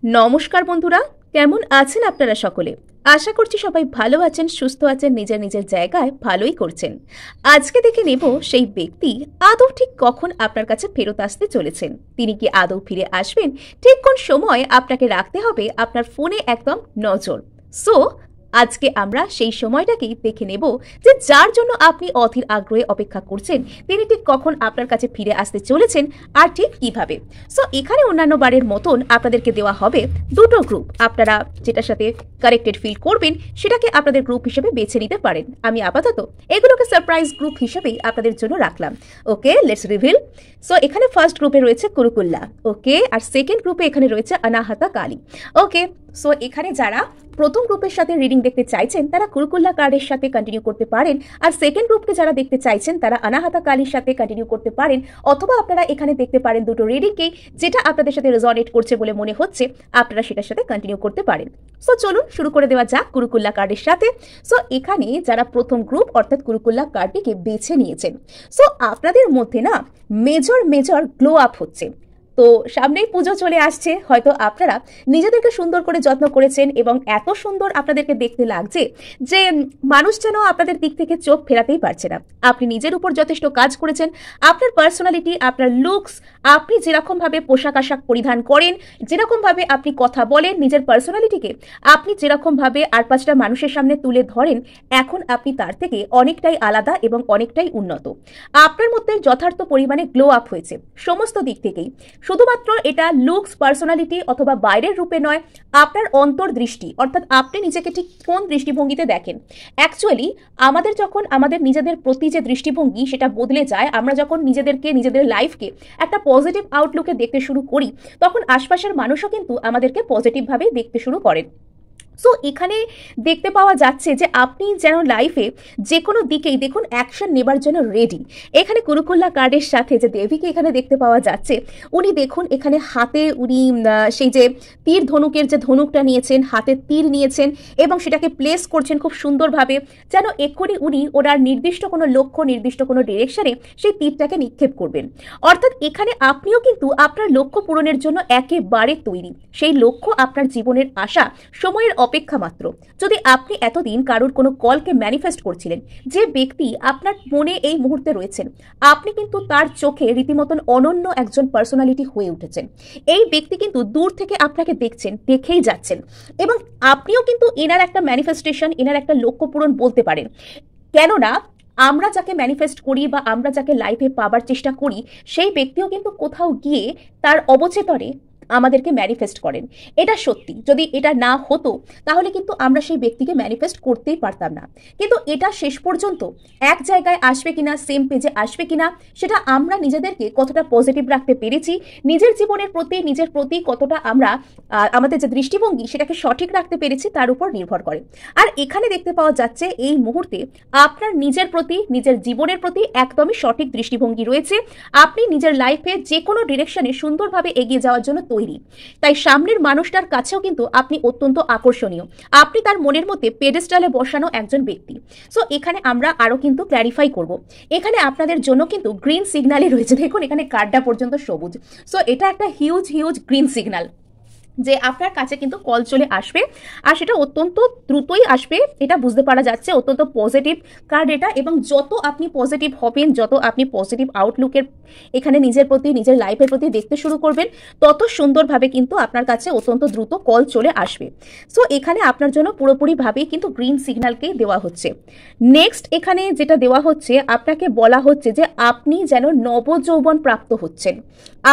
নমস্কার বন্ধুরা, কেমন আছেন আপনারা সকলে? আশা করছি সবাই ভালো আছেন, সুস্থ আছেন, নিজের নিজের জায়গায় ভালোই করছেন। আজকে দেখে নেব সেই ব্যক্তি আদৌ ঠিক কখন আপনার কাছে ফেরত আসতে চলেছেন। তিনি কি আদৌ ফিরে আসবেন? ঠিক কোন সময় আপনাকে রাখতে হবে আপনার ফোনে একদম নজর। সো আজকে আমরা সেই সময়টাকেই দেখে নেব যে যার জন্য আপনি অধীর আগ্রহে অপেক্ষা করছেন, তিনি ঠিক কখন আপনার কাছে ফিরে আসতে চলেছেন আর ঠিক কিভাবে। সো এখানে অন্যান্য বারের মতন আপনাদেরকে দেওয়া হবে দুটো গ্রুপ। আপনারা যেটার সাথে কারেক্টেড ফিল করবেন সেটাকে আপনাদের গ্রুপ হিসেবে বেছে নিতে পারেন। আমি আপাতত এগুলোকে সারপ্রাইজ গ্রুপ হিসেবেই আপনাদের জন্য রাখলাম। ওকে, লেটস রিভিল। সো এখানে ফার্স্ট গ্রুপে রয়েছে কুরুকুল্লা, ওকে, আর সেকেন্ড গ্রুপে এখানে রয়েছে অনাহতা কালী। ওকে, সো এখানে যারা প্রথম গ্রুপের সাথে রিডিং দেখতে চাইছেন তারা কুরুকুল্লা কার্ডের সাথে কন্টিনিউ করতে পারেন, আর সেকেন্ড গ্রুপকে যারা দেখতে চাইছেন তারা অনাহতা কালীর সাথে কন্টিনিউ করতে পারেন, অথবা আপনারা এখানে দেখতে পারেন দুটো রিডিংকেই, যেটা আপনাদের সাথে রেজনেট করছে বলে মনে হচ্ছে আপনারা সেটার সাথে কন্টিনিউ করতে পারেন। সো চলুন শুরু করে দেওয়া যাক কুরুকুল্লা কার্ডের সাথে। সো এখানে যারা প্রথম গ্রুপ অর্থাৎ কুরুকুল্লা কার্ডটিকে বেছে নিয়েছেন, সো আপনাদের মধ্যে না মেজর গ্লো আপ হচ্ছে। তো সামনেই পুজো চলে আসছে, হয়তো আপনারা নিজেদেরকে সুন্দর করে যত্ন করেছেন এবং এত সুন্দর আপনাদেরকে দেখতে লাগছে যে মানুষ যেন আপনাদের দিক থেকে চোখ ফেরাতেই পারছে না। আপনি নিজের উপর যথেষ্ট কাজ করেছেন। আপনার পার্সোনালিটি, আপনার লুকস, আপনি যেরকমভাবে পোশাক আশাক পরিধান করেন, যেরকমভাবে আপনি কথা বলেন, নিজের পার্সোনালিটিকে আপনি যেরকমভাবে আর পাঁচটা মানুষের সামনে তুলে ধরেন, এখন আপনি তার থেকে অনেকটাই আলাদা এবং অনেকটাই উন্নত। আপনার মধ্যে যথার্থ পরিমাণে গ্লো আপ হয়েছে সমস্ত দিক থেকেই। শুধুমাত্র এটা লুকস, পার্সোনালিটি অথবা বাইরের রূপে নয়, আপনার অন্তর্দৃষ্টি অর্থাৎ আপনি নিজেকে ঠিক কোন দৃষ্টিভঙ্গিতে দেখেন। অ্যাকচুয়ালি আমাদের যখন আমাদের নিজেদের প্রতি যে দৃষ্টিভঙ্গি সেটা বদলে যায়, আমরা যখন নিজেদেরকে, নিজেদের লাইফকে একটা পজিটিভ আউটলুকে দেখতে শুরু করি, তখন আশপাশের মানুষও কিন্তু আমাদেরকে পজিটিভভাবে দেখতে শুরু করেন। সো এখানে দেখতে পাওয়া যাচ্ছে যে আপনি যেন লাইফে যে কোনো দিকেই দেখুন অ্যাকশন নেবার জন্য রেডি। এখানে কুরুকুল্লা কার্ডের সাথে যে দেবীকে এখানে দেখতে পাওয়া যাচ্ছে, উনি দেখুন এখানে হাতে উনি সেই যে তীর ধনুকের যে ধনুকটা নিয়েছেন, হাতে তীর নিয়েছেন এবং সেটাকে প্লেস করছেন খুব সুন্দরভাবে, যেন এক্ষুনি উনি ওনার নির্দিষ্ট কোনো লক্ষ্য, নির্দিষ্ট কোনো ডিরেকশনে সেই তীরটাকে নিক্ষেপ করবেন। অর্থাৎ এখানে আপনিও কিন্তু আপনার লক্ষ্য পূরণের জন্য একেবারে তৈরি। সেই লক্ষ্য আপনার জীবনের আশা, সময়ের অপেক্ষা মাত্র। যদি আপনি এতদিন কারোর কোনো কলকে ম্যানিফেস্ট করছিলেন, যে ব্যক্তি আপনার মনে এই মুহূর্তে রয়েছেন, আপনি কিন্তু তার চোখে রীতিমতন অনন্য একজন পার্সোনালিটি হয়ে উঠেছেন। এই ব্যক্তি কিন্তু দূর থেকে আপনাকে দেখছেন, দেখেই যাচ্ছেন, এবং আপনিও কিন্তু এনার একটা ম্যানিফেস্টেশন, এনার একটা লক্ষ্য পূরণ বলতে পারেন। কেননা আমরা যাকে ম্যানিফেস্ট করি বা আমরা যাকে লাইফে পাবার চেষ্টা করি, সেই ব্যক্তিও কিন্তু কোথাও গিয়ে তার অবচেতনে আমাদেরকে ম্যানিফেস্ট করেন। এটা সত্যি। যদি এটা না হতো তাহলে কিন্তু আমরা সেই ব্যক্তিকে ম্যানিফেস্ট করতেই পারতাম না। কিন্তু এটা শেষ পর্যন্ত এক জায়গায় আসবে কিনা, সেম পেজে আসবে কিনা, সেটা আমরা নিজেদেরকে কতটা পজিটিভ রাখতে পেরেছি, নিজের জীবনের প্রতি, নিজের প্রতি কতটা আমরা আমাদের যে দৃষ্টিভঙ্গি সেটাকে সঠিক রাখতে পেরেছি তার উপর নির্ভর করে। আর এখানে দেখতে পাওয়া যাচ্ছে এই মুহূর্তে আপনার নিজের প্রতি, নিজের জীবনের প্রতি একদমই সঠিক দৃষ্টিভঙ্গি রয়েছে। আপনি নিজের লাইফে যে কোনো ডিরেকশনে সুন্দরভাবে এগিয়ে যাওয়ার জন্য তৈরি। তাই সামনের মানুষটার কাছেও কিন্তু আপনি অত্যন্ত আকর্ষণীয়। আপনি তার মনের মধ্যে পেডেস্টালে বসানো একজন ব্যক্তি। সো এখানে আমরা আরো কিন্তু ক্ল্যারিফাই করব। এখানে আপনাদের জন্য কিন্তু গ্রিন সিগন্যালই রয়েছে। দেখুন এখানে কার্ডটা পর্যন্ত সবুজ। সো এটা একটা হিউজ গ্রিন সিগন্যাল যে আপনার কাছে কিন্তু কল চলে আসবে, আর সেটা অত্যন্ত দ্রুতই আসবে। এটা বুঝতে পারা যাচ্ছে অত্যন্ত পজিটিভ কার্ড এটা, এবং যত আপনি পজিটিভ হবেন, যত আপনি পজিটিভ আউটলুকের এখানে নিজের প্রতি, নিজের লাইফের প্রতি দেখতে শুরু করবেন, তত সুন্দরভাবে কিন্তু আপনার কাছে অত্যন্ত দ্রুত কল চলে আসবে। সো এখানে আপনার জন্য পুরোপুরিভাবেই কিন্তু গ্রিন সিগন্যালকেই দেওয়া হচ্ছে। নেক্সট এখানে যেটা দেওয়া হচ্ছে, আপনাকে বলা হচ্ছে যে আপনি যেন নবযৌবন প্রাপ্ত হচ্ছেন।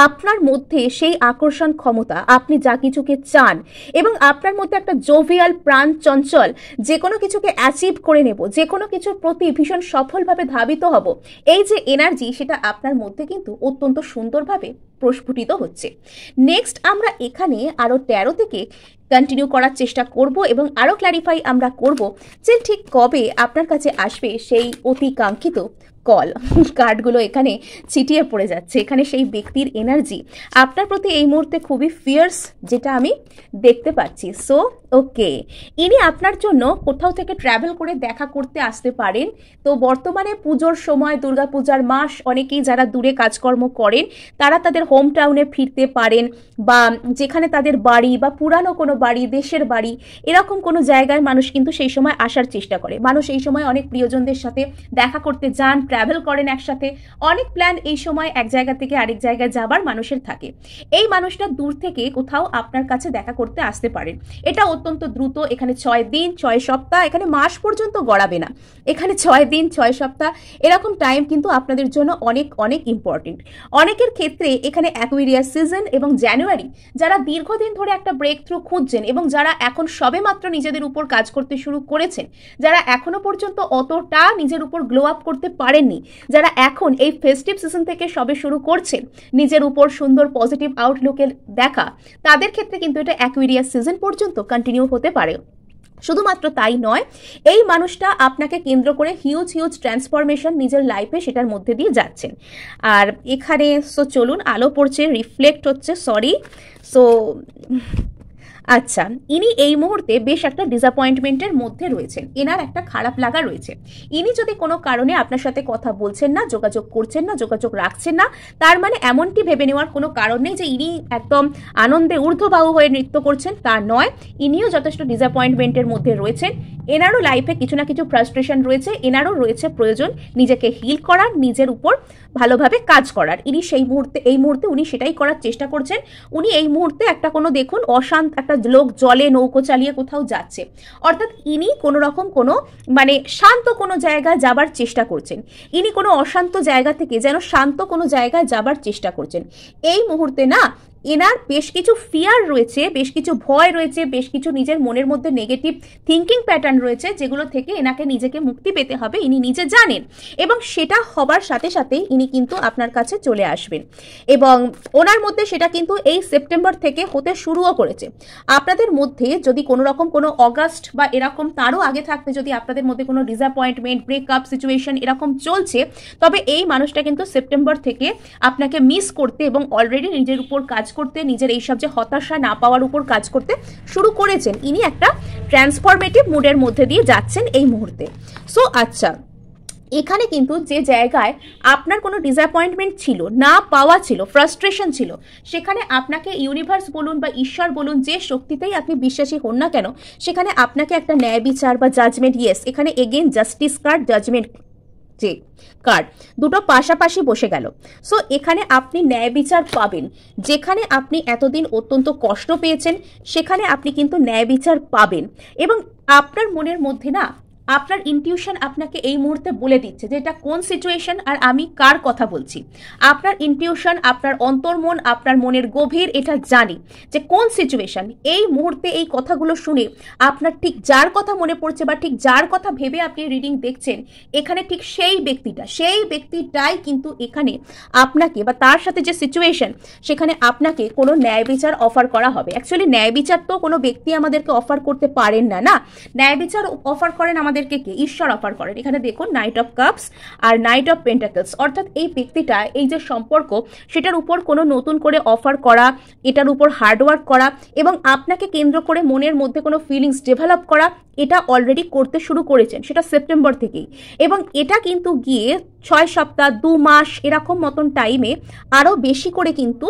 আপনার মধ্যে সেই আকর্ষণ ক্ষমতা, আপনি যা কিছুকে চান, এবং আপনার মধ্যে একটা জোভিয়াল, প্রাণ চঞ্চল, যে কোনো কিছুকে অ্যাচিভ করে নেব, যে কোনো কিছুর প্রতি ভীষণ সফলভাবে ধাবিত হব, এই যে এনার্জি, সেটা আপনার মধ্যে কিন্তু অত্যন্ত সুন্দরভাবে প্রস্ফুটিত হচ্ছে। নেক্সট আমরা এখানে আরো 13 থেকে কন্টিনিউ করার চেষ্টা করব এবং আরো ক্ল্যারিফাই আমরা করব যে ঠিক কবে আপনার কাছে আসবে সেই অতি কাঙ্ক্ষিত কল কার্ডগুলো এখানে ছিটিয়ে পড়ে যাচ্ছে। এখানে সেই ব্যক্তির এনার্জি আপনার প্রতি এই মুহূর্তে খুবই ফিয়ার্স, যেটা আমি দেখতে পাচ্ছি। সো ওকে, ইনি আপনার জন্য কোথাও থেকে ট্রাভেল করে দেখা করতে আসতে পারেন। তো বর্তমানে পুজোর সময়, দুর্গাপূজার মাস, অনেকেই যারা দূরে কাজকর্ম করেন তারা তাদের হোম টাউনে ফিরতে পারেন, বা যেখানে তাদের বাড়ি বা পুরানো কোনো বাড়ি, দেশের বাড়ি, এরকম কোনো জায়গায় মানুষ কিন্তু সেই সময় আসার চেষ্টা করে। মানুষ এই সময় অনেক প্রিয়জনদের সাথে দেখা করতে যান, ট্রাভেল করেন একসাথে, অনেক প্ল্যান এই সময় এক জায়গা থেকে আরেক জায়গায় যাবার মানুষের থাকে। এই মানুষটা দূর থেকে কোথাও আপনার কাছে দেখা করতে আসতে পারেন। এটা অত্যন্ত দ্রুত। এখানে 6 দিন 6 সপ্তাহ, এখানে মাস পর্যন্ত গড়াবে না, এখানে 6 দিন 6 সপ্তাহ এরকম টাইম কিন্তু আপনাদের জন্য অনেক অনেক ইম্পর্টেন্ট। অনেকের ক্ষেত্রে এখানে অ্যাকুয়ারিয়াস সিজন এবং জানুয়ারি, যারা দীর্ঘদিন ধরে একটা ব্রেক থ্রু খুঁজছেন এবং যারা এখন সবে মাত্র নিজেদের উপর কাজ করতে শুরু করেছেন, যারা এখনো পর্যন্ত অতটা নিজের উপর গ্লো আপ করতে পারেননি, যারা এখন এই ফেস্টিভ সিজন থেকে সবে শুরু করছেন নিজের উপর সুন্দর পজিটিভ আউটলুকের দেখা, তাদের ক্ষেত্রে কিন্তু এটা অ্যাকুয়ারিয়াস সিজন পর্যন্ত কন্টিনিউ হতে পারে। শুধুমাত্র তাই নয়, এই মানুষটা আপনাকে কেন্দ্র করে হিউজ হিউজ ট্রান্সফরমেশন নিজের লাইফে সেটার মধ্যে দিয়ে যাচ্ছেন। আর এখানে সো চলুন, আলো পড়ছে, রিফ্লেক্ট হচ্ছে, সরি। সো আচ্ছা, ইনি এই মুহূর্তে বেশ একটা ডিসঅ্যাপয়েন্টমেন্টের মধ্যে রয়েছেন, এনার একটা খারাপ লাগা রয়েছে। ইনি যদি কোনো কারণে আপনার সাথে কথা বলছেন না, যোগাযোগ করছেন না, যোগাযোগ রাখছেন না, তার মানে এমনটি ভেবে নেওয়ার কোনো কারণ নেই যে ইনি একদম আনন্দে ঊর্ধ্ববাহু হয়ে নৃত্য করছেন, তা নয়। ইনিও যথেষ্ট ডিসঅ্যাপয়েন্টমেন্টের মধ্যে রয়েছেন। এনারও লাইফে কিছু না কিছু ফ্রাস্ট্রেশন রয়েছে, এনারও রয়েছে প্রয়োজন নিজেকে হিল করার, নিজের উপর ভালোভাবে কাজ করার। ইনি সেই মুহূর্তে, এই মুহূর্তে উনি সেটাই করার চেষ্টা করছেন। উনি এই মুহূর্তে একটা কোনো দেখুন অশান্ত একটা লোক জলে নৌকো চালিয়ে কোথাও যাচ্ছে, অর্থাৎ ইনি কোনো রকম কোনো মানে শান্ত কোনো জায়গায় যাবার চেষ্টা করছেন। ইনি কোনো অশান্ত জায়গা থেকে যেন শান্ত কোনো জায়গায় যাবার চেষ্টা করছেন। এই মুহূর্তে না এনার বেশ কিছু ফিয়ার রয়েছে, বেশ কিছু ভয় রয়েছে, বেশ কিছু নিজের মনের মধ্যে নেগেটিভ থিঙ্কিং প্যাটার্ন রয়েছে, যেগুলো থেকে এনাকে নিজেকে মুক্তি পেতে হবে, ইনি নিজে জানেন। এবং সেটা হবার সাথে সাথেই ইনি কিন্তু আপনার কাছে চলে আসবেন, এবং ওনার মধ্যে সেটা কিন্তু এই সেপ্টেম্বর থেকে হতে শুরুও করেছে। আপনাদের মধ্যে যদি কোনো রকম কোনো অগাস্ট বা এরকম তারও আগে থাকতে যদি আপনাদের মধ্যে কোনো ডিসঅ্যাপয়েন্টমেন্ট, ব্রেকআপ সিচুয়েশন এরকম চলছে, তবে এই মানুষটা কিন্তু সেপ্টেম্বর থেকে আপনাকে মিস করতে এবং অলরেডি নিজের উপর কাজ করতে, নিজের এইসব যে হতাশা না পাওয়ার উপর কাজ করতে শুরু করেছেন। ইনি একটা ট্রান্সফরমেটিভ মুডের মধ্যে দিয়ে যাচ্ছেন এই মুহূর্তে। সো আচ্ছা, এখানে কিন্তু যে জায়গায় আপনার কোনো ডিসঅ্যাপয়েন্টমেন্ট ছিল, না পাওয়া ছিল, ফ্রাস্ট্রেশন ছিল, সেখানে আপনাকে ইউনিভার্স বলুন বা ঈশ্বর বলুন, যে শক্তিতেই আপনি বিশ্বাসী হন না কেন, সেখানে আপনাকে একটা ন্যায় বিচার বা জাজমেন্ট, ইয়েস এখানে এগেন জাস্টিস কার্ড, জাজমেন্ট যে কার্ড দুটো পাশাপাশি বসে গেল। সো এখানে আপনি ন্যায় বিচার পাবেন। যেখানে আপনি এতদিন অত্যন্ত কষ্ট পেয়েছেন, সেখানে আপনি কিন্তু ন্যায় বিচার পাবেন। এবং আপনার মনের মধ্যে না আপনার ইনটিউশন আপনাকে এই মুহূর্তে বলে দিচ্ছে যে এটা কোন সিচুয়েশন আর আমি কার কথা বলছি। আপনার ইনটিউশন, আপনার অন্তর্মন, আপনার মনের গভীর এটা জানি যে কোন সিচুয়েশন। এই মুহূর্তে এই কথাগুলো শুনে আপনার ঠিক যার কথা মনে পড়ছে বা ঠিক যার কথা ভেবে আপনি রিডিং দেখছেন, এখানে ঠিক সেই ব্যক্তিটাই কিন্তু এখানে আপনাকে বা তার সাথে যে সিচুয়েশন, সেখানে আপনাকে কোনো ন্যায় বিচার অফার করা হবে। অ্যাকচুয়ালি ন্যায় বিচার তো কোনো ব্যক্তি আমাদেরকে অফার করতে পারেন না, না, ন্যায় বিচার অফার করেন আমাদেরকে কে? ঈশ্বর অফার করেন। এখানে দেখুন নাইট অফ কাপস আর নাইট অফ পেন্টাকলস, অর্থাৎ এই ব্যক্তিটা, এই যে সম্পর্ক, সেটার উপর কোনো নতুন করে অফার করা, এটার উপর হার্ডওয়ার্ক করা এবং আপনাকে কেন্দ্র করে মনের মধ্যে কোনো ফিলিংস ডেভেলপ করা, এটা অলরেডি করতে শুরু করেছেন, সেটা সেপ্টেম্বর থেকেই। এবং এটা কিন্তু গিয়ে 6 সপ্তাহ 2 মাস এরকম মতন টাইমে আরও বেশি করে কিন্তু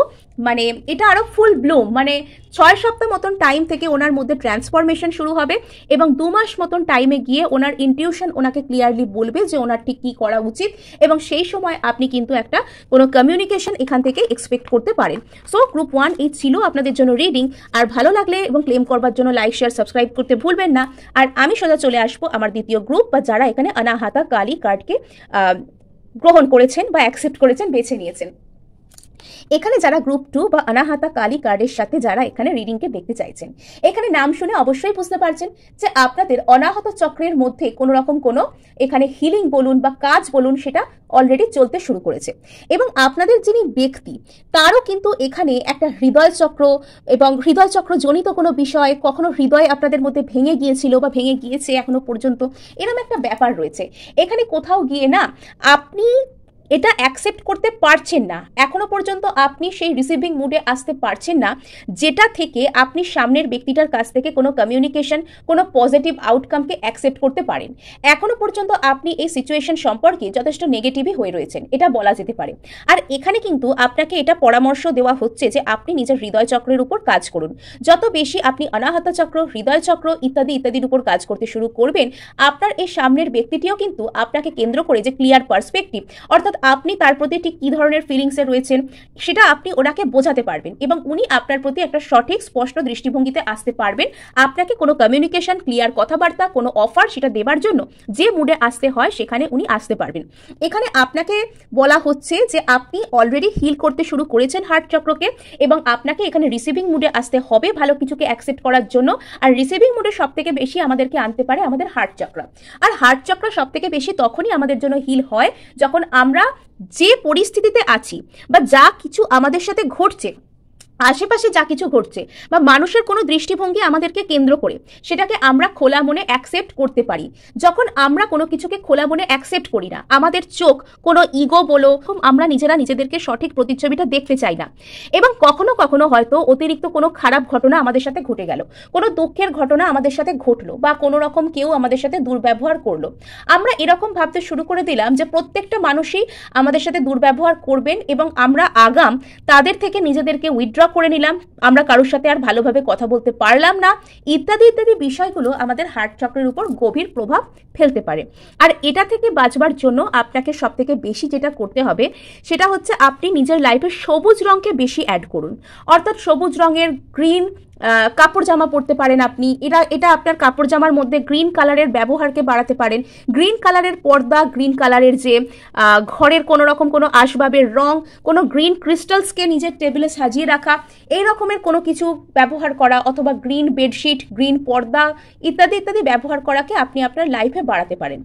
মানে এটা আরও ফুল ব্লুম, মানে 6 সপ্তাহ মতন টাইম থেকে ওনার মধ্যে ট্রান্সফরমেশন শুরু হবে এবং 2 মাস মতন টাইমে গিয়ে ওনার ইনটিউশন ওনাকে ক্লিয়ারলি বলবে যে ওনার ঠিক কী করা উচিত, এবং সেই সময় আপনি কিন্তু একটা কোনো কমিউনিকেশন এখান থেকে এক্সপেক্ট করতে পারেন। সো গ্রুপ 1 এই ছিল আপনাদের জন্য রিডিং। আর ভালো লাগলে এবং ক্লেম করবার জন্য লাইক, শেয়ার, সাবস্ক্রাইব করতে ভুলবেন না। আর আমি সোজা চলে আসবো আমার দ্বিতীয় গ্রুপ, বা যারা এখানে অনাহাতা কালী কার্ডকে গ্রহণ করেছেন বা অ্যাকসেপ্ট করেছেন, বেছে নিয়েছেন। এখানে যারা গ্রুপ 2 বা অনাহাতা কালী কার্ডের সাথে যারা এখানে রিডিংকে দেখতে চাইছেন, এখানে নাম শুনে অবশ্যই বুঝতে পারছেন যে আপনাদের অনাহত চক্রের মধ্যে কোনো রকম কোনো এখানে হিলিং বলুন বা কাজ বলুন সেটা অলরেডি চলতে শুরু করেছে। এবং আপনাদের যিনি ব্যক্তি তারও কিন্তু এখানে একটা হৃদয় চক্র এবং হৃদয় চক্র জনিত কোনো বিষয়, কখনো হৃদয় আপনাদের মধ্যে ভেঙে গিয়েছিল বা ভেঙে গিয়েছে এখনো পর্যন্ত, এরকম একটা ব্যাপার রয়েছে। এখানে কোথাও গিয়ে না আপনি এটা অ্যাকসেপ্ট করতে পারছেন না, এখনো পর্যন্ত আপনি সেই রিসিভিং মুডে আসতে পারছেন না, যেটা থেকে আপনি সামনের ব্যক্তিটার কাছ থেকে কোনো কমিউনিকেশন, কোনো পজিটিভ আউটকামকে অ্যাকসেপ্ট করতে পারেন। এখনো পর্যন্ত আপনি এই সিচুয়েশন সম্পর্কে যথেষ্ট নেগেটিভই হয়ে রয়েছেন, এটা বলা যেতে পারে। আর এখানে কিন্তু আপনাকে এটা পরামর্শ দেওয়া হচ্ছে যে আপনি নিজের হৃদয় চক্রের উপর কাজ করুন। যত বেশি আপনি অনাহতা চক্র, হৃদয় চক্র ইত্যাদি ইত্যাদির উপর কাজ করতে শুরু করবেন, আপনার এই সামনের ব্যক্তিটিও কিন্তু আপনাকে কেন্দ্র করে যে ক্লিয়ার পার্সপেক্টিভ, অর্থাৎ আপনি তার প্রতি ঠিক কী ধরনের ফিলিংসে রয়েছেন সেটা আপনি ওনাকে বোঝাতে পারবেন এবং উনি আপনার প্রতি একটা সঠিক স্পষ্ট দৃষ্টিভঙ্গিতে আসতে পারবেন। আপনাকে কোনো কমিউনিকেশন, ক্লিয়ার কথাবার্তা, কোনো অফার সেটা দেবার জন্য যে মুডে আসতে হয় সেখানে উনি আসতে পারবেন। এখানে আপনাকে বলা হচ্ছে যে আপনি অলরেডি হিল করতে শুরু করেছেন হার্ট চক্রকে এবং আপনাকে এখানে রিসিভিং মুডে আসতে হবে ভালো কিছুকে অ্যাকসেপ্ট করার জন্য। আর রিসিভিং মুডে সব থেকে বেশি আমাদেরকে আনতে পারে আমাদের হার্ট চক্র। আর হার্ট চক্র সব থেকে বেশি তখনই আমাদের জন্য হিল হয় যখন আমরা যে পরিস্থিতিতে আছি বা যা কিছু আমাদের সাথে ঘটছে, আশেপাশে যা কিছু ঘটছে বা মানুষের কোনো দৃষ্টিভঙ্গি আমাদেরকে কেন্দ্র করে সেটাকে আমরা খোলা মনে অ্যাকসেপ্ট করতে পারি। যখন আমরা কোনো কিছুকে খোলা মনে অ্যাকসেপ্ট করি না, আমাদের চোখ কোনো ইগো বলো, আমরা নিজেরা নিজেদেরকে সঠিক প্রতিচ্ছবিটা দেখতে চাই না এবং কখনো কখনো হয়তো অতিরিক্ত কোনো খারাপ ঘটনা আমাদের সাথে ঘটে গেল, কোনো দুঃখের ঘটনা আমাদের সাথে ঘটলো বা কোনো রকম কেউ আমাদের সাথে দুর্ব্যবহার করলো, আমরা এরকম ভাবতে শুরু করে দিলাম যে প্রত্যেকটা মানুষই আমাদের সাথে দুর্ব্যবহার করবেন এবং আমরা আগাম তাদের থেকে নিজেদেরকে উইথড্র করে নিলাম, আমরা কারোর সাথে আর ভালোভাবে কথা বলতে পারলাম না, ইত্যাদি ইত্যাদি বিষয়গুলো আমাদের হার্ট চক্রের উপর গভীর প্রভাব ফেলতে পারে। আর এটা থেকে বাঁচবার জন্য আপনাকে সব থেকে বেশি যেটা করতে হবে সেটা হচ্ছে আপনি নিজের লাইফে সবুজ রঙকে বেশি অ্যাড করুন। অর্থাৎ সবুজ রঙের গ্রিন কাপড় জামা পরতে পারেন আপনি, এটা আপনার কাপড় জামার মধ্যে গ্রিন কালারের ব্যবহারকে বাড়াতে পারেন। গ্রিন কালারের পর্দা, গ্রিন কালারের যে ঘরের কোনো রকম কোনো আসবাবের রং, কোনো গ্রিন ক্রিস্টালসকে নিজের টেবিলে সাজিয়ে রাখা, এই রকমের কোনো কিছু ব্যবহার করা অথবা গ্রিন বেডশিট, গ্রিন পর্দা ইত্যাদি ইত্যাদি ব্যবহার করাকে আপনি আপনার লাইফে বাড়াতে পারেন।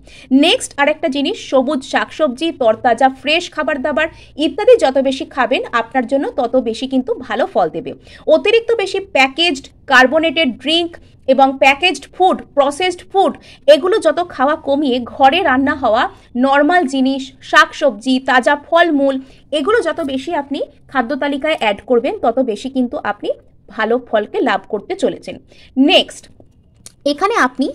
নেক্সট আরেকটা জিনিস, সবুজ শাকসবজি, তরতাজা ফ্রেশ খাবার দাবার ইত্যাদি যত বেশি খাবেন আপনার জন্য তত বেশি কিন্তু ভালো ফল দেবে। অতিরিক্ত বেশি প্যাকেজড কার্বোনেটেড ড্রিঙ্ক এবং প্যাকেজড ফুড, প্রসেসড ফুড এগুলো যত খাওয়া কমিয়ে ঘরে রান্না হওয়া নর্মাল জিনিস, শাকসবজি, তাজা ফলমূল এগুলো যত বেশি আপনি খাদ্য তালিকায় অ্যাড করবেন তত বেশি কিন্তু আপনি ভালো ফলকে লাভ করতে চলেছেন। নেক্সট এখানে আপনি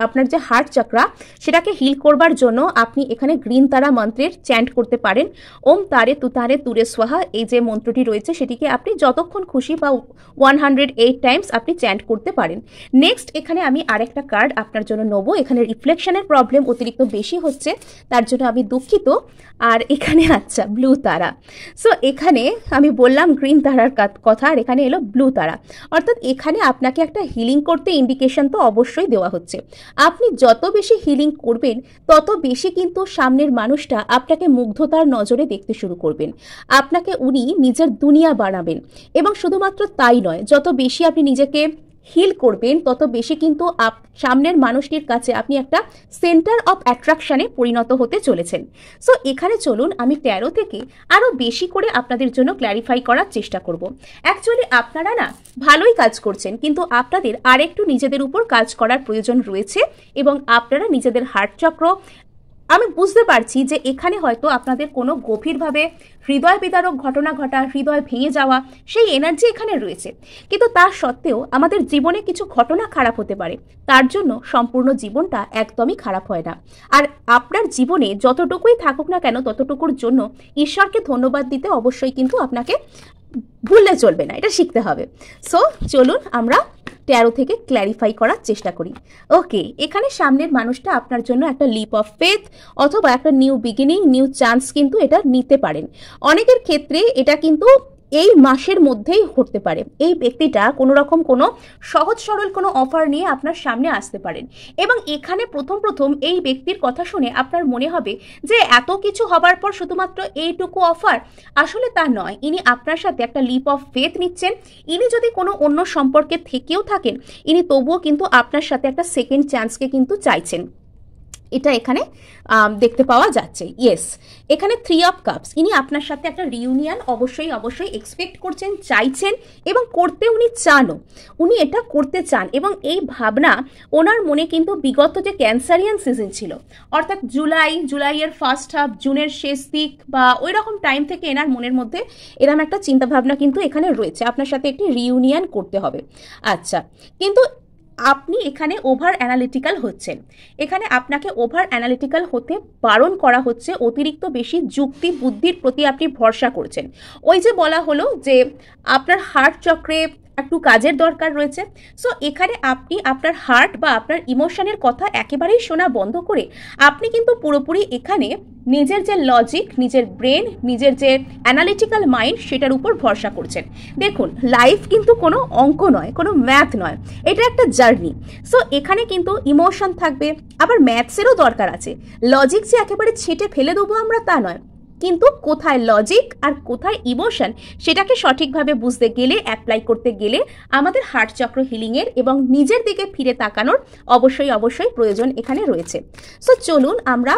আপনার যে হার্ট চক্রা সেটাকে হিল করবার জন্য আপনি এখানে গ্রিন তারা মন্ত্রের চ্যান্ট করতে পারেন। ওম তারে তুতারে তুরে সোহা এই যে মন্ত্রটি রয়েছে সেটিকে আপনি যতক্ষণ খুশি বা 108 টাইমস আপনি চ্যান্ট করতে পারেন। নেক্সট এখানে আমি আরেকটা কার্ড আপনার জন্য নেব। এখানে রিফ্লেকশনের প্রবলেম অতিরিক্ত বেশি হচ্ছে তার জন্য আমি দুঃখিত। আর এখানে আচ্ছা ব্লু তারা, সো এখানে আমি বললাম গ্রিন তারার কথা আর এখানে এলো ব্লু তারা, অর্থাৎ এখানে আপনাকে একটা হিলিং করতে ইন্ডিকেশন তো অবশ্যই দেওয়া হচ্ছে। আপনি যত বেশি হিলিং করবেন তত বেশি কিন্তু সামনের মানুষটা আপনাকে মুগ্ধতার নজরে দেখতে শুরু করবেন, আপনাকে উনি নিজের দুনিয়া বানাবেন। এবং শুধুমাত্র তাই নয়, যত বেশি আপনি নিজেকে হিল করবেন তত বেশি কিন্তু সামনের মানুষটির কাছে আপনি একটা সেন্টার অফ অ্যাট্রাকশনে পরিণত হতে চলেছেন। সো এখানে চলুন আমি 13 থেকে আরও বেশি করে আপনাদের জন্য ক্ল্যারিফাই করার চেষ্টা করব। অ্যাকচুয়ালি আপনারা না ভালোই কাজ করছেন, কিন্তু আপনাদের আরেকটু নিজেদের উপর কাজ করার প্রয়োজন রয়েছে এবং আপনারা নিজেদের হার্ট চক্র, আমি বুঝতে পারছি যে এখানে হয়তো আপনাদের কোনো গভীরভাবে হৃদয় বিদারক ঘটনা ঘটা, হৃদয় ভেঙে যাওয়া সেই এনার্জি এখানে রয়েছে, কিন্তু তা সত্ত্বেও আমাদের জীবনে কিছু ঘটনা খারাপ হতে পারে, তার জন্য সম্পূর্ণ জীবনটা একদমই খারাপ হয় না। আর আপনার জীবনে যতটুকুই থাকুক না কেন ততটুকুর জন্য ঈশ্বরকে ধন্যবাদ দিতে অবশ্যই কিন্তু আপনাকে ভুললে চলবে না, এটা শিখতে হবে। সো চলুন আমরা 13 থেকে ক্ল্যারিফাই করার চেষ্টা করি। ওকে, এখানে সামনের মানুষটা আপনার জন্য একটা লিপ অফ ফেথ অথবা একটা নিউ বিগিনিং, নিউ চান্স কিন্তু এটা নিতে পারেন। অনেকের ক্ষেত্রে এটা কিন্তু এই মাসের মধ্যেই ঘটতে পারে। এই ব্যক্তিটা কোনো রকম কোনো সহজ সরল কোনো অফার নিয়ে আপনার সামনে আসতে পারেন, এবং এখানে প্রথম এই ব্যক্তির কথা শুনে আপনার মনে হবে যে এত কিছু হবার পর শুধুমাত্র এইটুকু অফার। আসলে তা নয়, ইনি আপনার সাথে একটা লিপ অফ ফেথ নিচ্ছেন। ইনি যদি কোনো অন্য সম্পর্কে থেকেও থাকেন, ইনি তবুও কিন্তু আপনার সাথে একটা সেকেন্ড চান্সকে কিন্তু চাইছেন, এটা এখানে দেখতে পাওয়া যাচ্ছে। ইয়েস, এখানে 3 অফ কাপস, ইনি আপনার সাথে একটা রিউনিয়ন অবশ্যই এক্সপেক্ট করছেন, চাইছেন, এবং করতে উনি চানও। উনি এটা করতে চান, এবং এই ভাবনা ওনার মনে কিন্তু বিগত যে ক্যান্সারিয়ান সিজন ছিল, অর্থাৎ জুলাইয়ের ফার্স্ট হাফ, জুনের শেষ দিক বা ওই রকম টাইম থেকে এনার মনের মধ্যে এরকম একটা চিন্তাভাবনা কিন্তু এখানে রয়েছে, আপনার সাথে একটি রিউনিয়ন করতে হবে। আচ্ছা, কিন্তু আপনি এখানে ওভার অ্যানালিটিক্যাল হচ্ছেন। এখানে আপনাকে ওভার অ্যানালিটিক্যাল হতে বারণ করা হচ্ছে, অতিরিক্ত বেশি যুক্তি বুদ্ধির প্রতি আপনি ভরসা করছেন। ওই যে বলা হলো যে আপনার হার্ট চক্রে একটু কাজের দরকার রয়েছে। সো এখানে আপনি আপনার হার্ট বা আপনার ইমোশনের কথা একেবারেই শোনা বন্ধ করে আপনি কিন্তু পুরোপুরি এখানে নিজের যে লজিক, নিজের ব্রেন, নিজের যে অ্যানালিটিক্যাল মাইন্ড, সেটার উপর ভরসা করছেন। দেখুন, লাইফ কিন্তু কোনো অঙ্ক নয়, কোনো ম্যাথ নয়, এটা একটা জার্নি। সো এখানে কিন্তু ইমোশন থাকবে, আবার ম্যাথসেরও দরকার আছে। লজিক যে একেবারে ছেটে ফেলে দেবো আমরা, তা নয়, কিন্তু কোথায় লজিক আর কোথায় ইমোশন সেটাকে সঠিকভাবে বুঝতে গেলে, অ্যাপ্লাই করতে গেলে আমাদের হার্ট চক্র হিলিংয়ের এবং নিজের দিকে ফিরে তাকানোর অবশ্যই প্রয়োজন এখানে রয়েছে। সো চলুন আমরা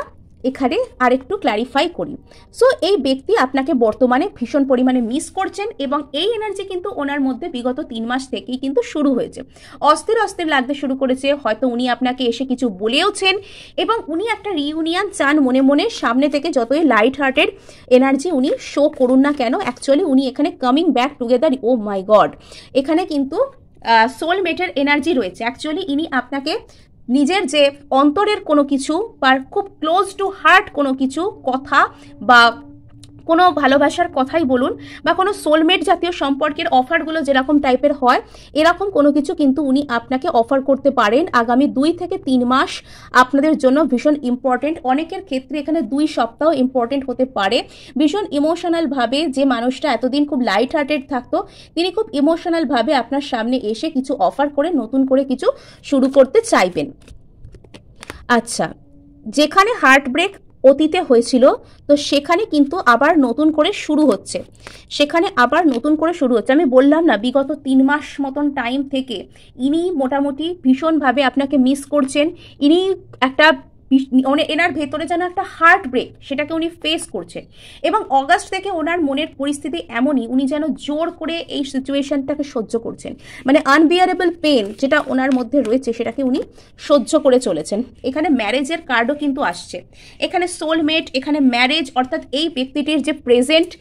এখানে আরেকটু ক্ল্যারিফাই করি। সো এই ব্যক্তি আপনাকে বর্তমানে ভীষণ পরিমাণে মিস করছেন, এবং এই এনার্জি কিন্তু ওনার মধ্যে বিগত 3 মাস থেকেই কিন্তু শুরু হয়েছে। অস্থির লাগতে শুরু করেছে, হয়তো উনি আপনাকে এসে কিছু বলেওছেন, এবং উনি একটা রিউনিয়ন চান মনে মনে। সামনে থেকে যতই লাইট হার্টেড এনার্জি উনি শো করুন না কেন, অ্যাকচুয়ালি উনি এখানে কামিং ব্যাক টুগেদার। ও মাই গড, এখানে কিন্তু সোলমেটের এনার্জি রয়েছে। অ্যাকচুয়ালি ইনি আপনাকে নিজের যে অন্তরের কোনো কিছু বা খুব ক্লোজ টু হার্ট কোনো কিছু কথা, বা কোনো ভালোবাসার কথাই বলুন, বা কোনো সোলমেট জাতীয় সম্পর্কের অফারগুলো যেরকম টাইপের হয়, এরকম কোনো কিছু কিন্তু উনি আপনাকে অফার করতে পারেন। আগামী 2 থেকে 3 মাস আপনাদের জন্য ভীষণ ইম্পর্টেন্ট। অনেকের ক্ষেত্রে এখানে 2 সপ্তাহ ইম্পর্টেন্ট হতে পারে। ভীষণ ইমোশনালভাবে যে মানুষটা এতদিন খুব লাইট হার্টেড থাকতো, তিনি খুব ইমোশনালভাবে আপনার সামনে এসে কিছু অফার করে নতুন করে কিছু শুরু করতে চাইবেন। আচ্ছা, যেখানে হার্ট ব্রেক অতীতে হয়েছিল, তো সেখানে কিন্তু আবার নতুন করে শুরু হচ্ছে, আমি বললাম না, বিগত 3 মাস মতন টাইম থেকে ইনি মোটামুটি ভীষণভাবে আপনাকে মিস করছেন। ইনি একটা এনার ভেতরে যেন একটা হার্ট ব্রেক, সেটাকে উনি ফেস করছেন, এবং অগাস্ট থেকে ওনার মনের পরিস্থিতি এমনই, উনি যেন জোর করে এই সিচুয়েশনটাকে সহ্য করছেন। মানে আনবিয়ারেবল পেন যেটা ওনার মধ্যে রয়েছে, সেটাকে উনি সহ্য করে চলেছেন। এখানে ম্যারেজের কার্ডও কিন্তু আসছে, এখানে সোলমেট, এখানে ম্যারেজ, অর্থাৎ এই ব্যক্তিটির যে প্রেজেন্ট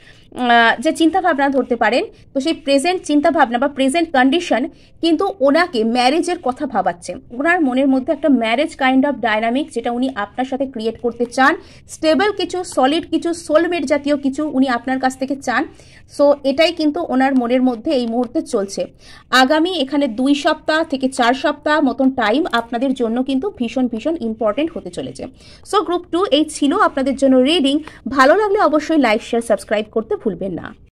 যে চিন্তাভাবনা ধরতে পারেন, তো সেই প্রেজেন্ট চিন্তাভাবনা বা প্রেজেন্ট কন্ডিশন কিন্তু ওনাকে ম্যারেজের কথা ভাবাচ্ছে। ওনার মনের মধ্যে একটা ম্যারেজ কাইন্ড অফ ডায়নামিক যেটা উনি আপনার সাথে ক্রিয়েট করতে চান। স্টেবল কিছু, সলিড কিছু, সোলমেট জাতীয় কিছু উনি আপনার কাছ থেকে চান। সো এটাই কিন্তু ওনার মনের মধ্যে এই মুহূর্তে চলছে। আগামী এখানে 2 সপ্তাহ থেকে 4 সপ্তাহ মতন টাইম আপনাদের জন্য কিন্তু ভীষণ ইম্পর্টেন্ট হতে চলেছে। সো গ্রুপ 2 এই ছিল আপনাদের জন্য রিডিং। ভালো লাগলে অবশ্যই লাইক, শেয়ার, সাবস্ক্রাইব করতে ভুলবেন না।